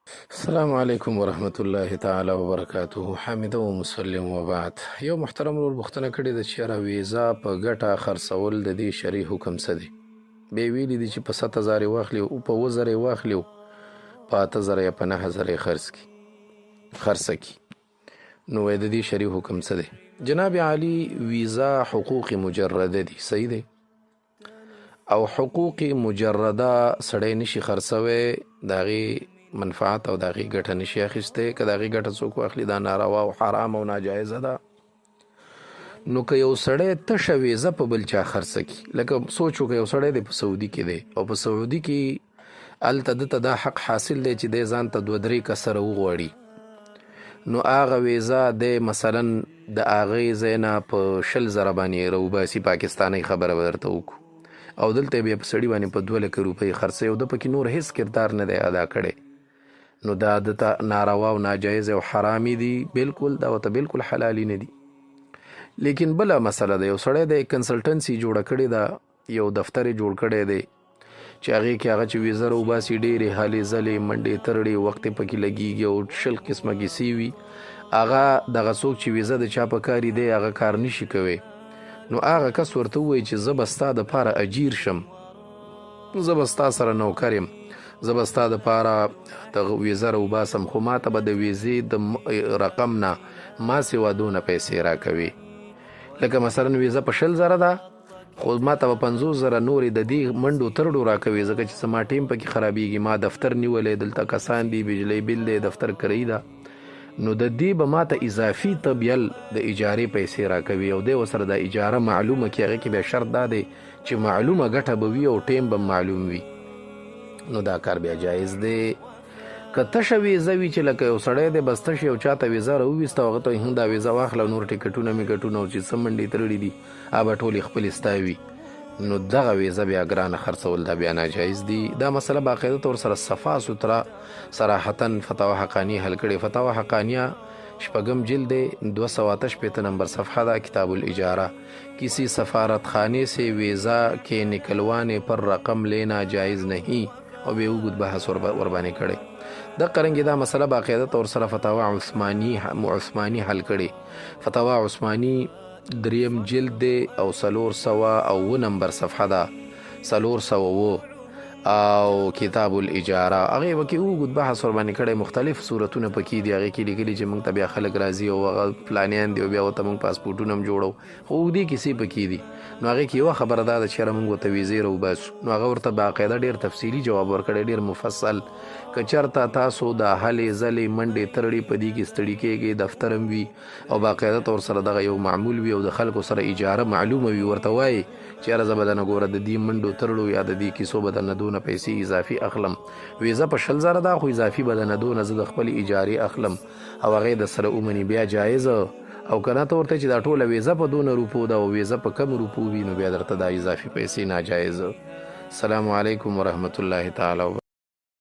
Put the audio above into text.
السلام علیکم ورحمت الله تعالی وبرکاته. حامد و مسلم و بعد. یو محترم ورور پوښتنه کړې ده چې یاره ویزا په ګټه خرڅول د دې شرعي حکم څه دی؟ بیا ویلي دي چې په 7000 یې واخلي او په 2000 یې واخلي او په 8000 یا په 9000 یې خرڅه کړي. نو وایي د دې شرعي حکم څه دی؟ جناب عالی، ویزا حقوق مجرده دي، صحیح دی؟ او حقوق مجرده سړی نشي خرڅوی، د هغې منفعت او د هغې ګټه نشي اخیستی. که د هغې ګټه څوک واخلي دا ناروا او حرام او ناجایزه ده. نو که یو سړی تشه ویزه په بل چا خرڅه کړي، لکه سوچ وکړه یو سړی دی په سعودي کې دی او په سعودي کې هلته دته دا حق حاصل دی چې دی ځان ته 2-3 کسره وغواړي، نو هغه ویزه دی مثلا د هغې ځای نه په 100,000 باندې راوباسي، پاکستانۍ خبره به درته وکړو، او دلته بیا په سړي باندې په 2 لکه روپۍ خرڅوي او ده پکې نور هېڅ کردار نه دی ادا کړی. نو دا دته ناروا او ناجایز او حرامي دي، بالکل دا ورته بالکل حلالي نه دي. لیکن بله مسله ده، یو سړی د کنسلټنسي جوړه کړې ده، یو دفتر یې جوړ کړی دی چې هغې کې هغه چې ویزه راوباسي ډېرې هلې ځلې منډې ترړې وخت یې پکې لګېږي او 100 قسمه کیسې وي. هغه دغه څوک چې ویزه د چا په کاري دی هغه کار نشي کوی. نو هغه کس ورته ووایي چې زه به ستا دپاره اجیر شم، زه به ستا سره نوکر یم، زه به ستا دپاره د ویزه راوباسم، خو ما ته به د ویزې د رقم نه ما سوا دونه پیسې راکوي. لکه مثلا ویزه په 100,000 ده، خو ما ته به 50,000 نورې د دې منډو ترړو راکوي، ځکه چې زما ټیم پکې خرابېږي، ما دفتر نیولی، دلته کسان دي، بجلی بل دی، دفتر کرایي ده، نو د دې به ما ته اضافي تبیل د اجارې پیسې راکوي او دی ورسره د اجاره معلومه کړي. هغې کې بیا شرط دا دی چې معلومه ګټه به وي او ټیم به معلوم وي، نو دا کار بیا جایز دی. که تشه ویزه وي چې لکه یو سړی دی بس تشه یو چاته ویزه راوویسته، هغه ته هم دا ویزه واخله، نور ټکټونه میکټونه او چې څه منډې تړلي دي هغه به ټولې خپلې ستا وي، نو دغه ویزه بیا ګرانه خرڅول دا بیا ناجایز دي. دا مسله باقاعده طور سره صفا سوتره صراحتا فتاوا حقانیه حل کړې. فتاوا حقانیه 6 جلد 268 نمبر صفحه دا کتاب الاجاره. کسی سفارت خانے سے ویزا کے نکلوانے پر رقم لینا جائز نہیں، او بیا اوږد بحث ورباندې کړی. د قرنګې دا مسله باقاعده طور سره فتاوا عثماني حل کړي. فتاوا عثماني 3 جلد دی او 409 نمبر صفحه ده، 409 او کتاب الاجاره. هغې وکې اوږد بحث ورباندې کړی، مختلف صورتونه پکې دي، هغې کې لیکلي چې موږ ته بیا خلک راځي او هغه پلانیان دي او بیا ورته موږ پاسپورټونه هم جوړو، خو اوږدې کیسې پکې دي. نو هغې کې یوه خبره دا ده چې یاره موږ ورته ویزې راوباسو، نو هغه ورته باقاعده ډېر تفصیلي جواب ورکړی، ډېر مفصل. که چېرته تاسو د هلې ځلې منډې ترړې په دې کې ستړي کېږئ، دفتر هم وي او باقاعده طور سره دغه یو معمول وي او د خلکو سره اجاره معلومه وي، ورته وایي چې یاره زه به درنه ګوره د دې منډو ترړو یا د دې کیسو به درنه دونه پیسې اضافي اخلم، ویزه په 100,000 ده، خو اضافي به درنه دونه زه د خپلې اجارې اخلم، او هغې د سره ومني بیا جایزه. او که نه ته ورته چې دا ټوله ویزه په 2 روپو ده او ویزه په کم روپو وي، نو بیا درته دا اضافي پیسې ناجایزه. السلام علیکم ورحمت الله تعالی وبرکاته.